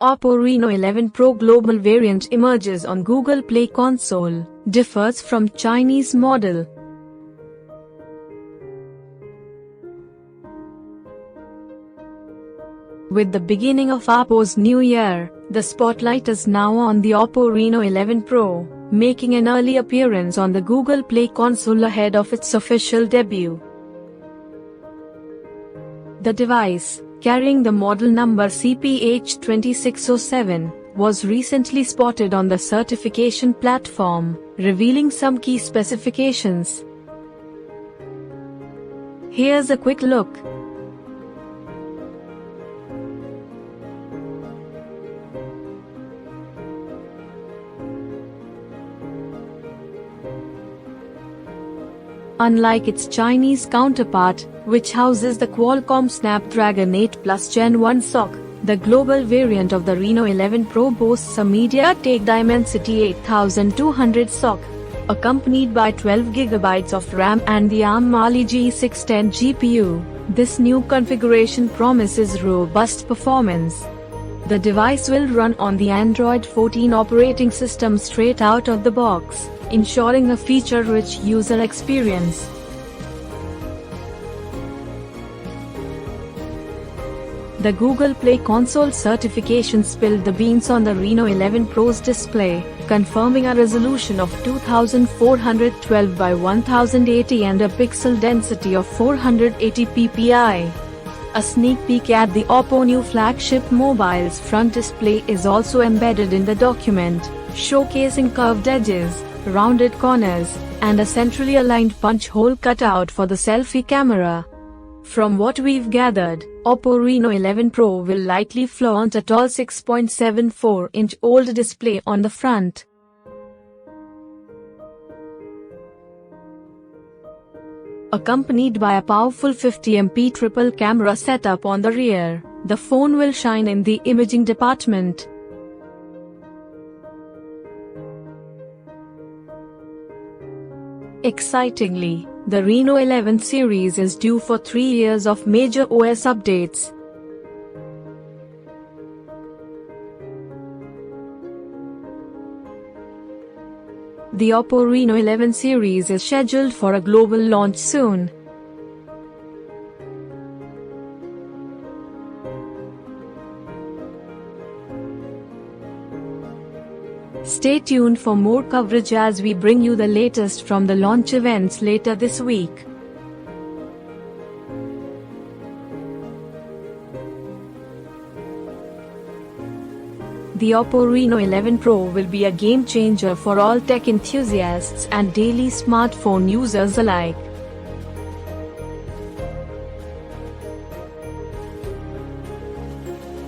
Oppo Reno 11 Pro global variant emerges on Google Play console, differs from Chinese model. With the beginning of Oppo's new year, the spotlight is now on the Oppo Reno 11 Pro, making an early appearance on the Google Play console ahead of its official debut. The device, carrying the model number CPH2607, was recently spotted on the certification platform, revealing some key specifications. Here's a quick look. Unlike its Chinese counterpart, which houses the Qualcomm Snapdragon 8 Plus Gen 1 SoC, the global variant of the Reno 11 Pro boasts a MediaTek Dimensity 8200 SoC, accompanied by 12GB of RAM and the ARM Mali G610 GPU. This new configuration promises robust performance. The device will run on the Android 14 operating system straight out of the box, ensuring a feature-rich user experience. The Google Play console certification spilled the beans on the Reno 11 Pro's display, confirming a resolution of 2412 by 1080 and a pixel density of 480 ppi. A sneak peek at the Oppo new flagship mobile's front display is also embedded in the document, showcasing curved edges, rounded corners, and a centrally aligned punch hole cutout for the selfie camera. From what we've gathered, Oppo Reno 11 Pro will likely flaunt a tall 6.74-inch OLED display on the front. Accompanied by a powerful 50MP triple camera setup on the rear, the phone will shine in the imaging department. Excitingly, the Reno 11 series is due for 3 years of major OS updates. The Oppo Reno 11 series is scheduled for a global launch soon. Stay tuned for more coverage as we bring you the latest from the launch events later this week. The Oppo Reno 11 Pro will be a game changer for all tech enthusiasts and daily smartphone users alike.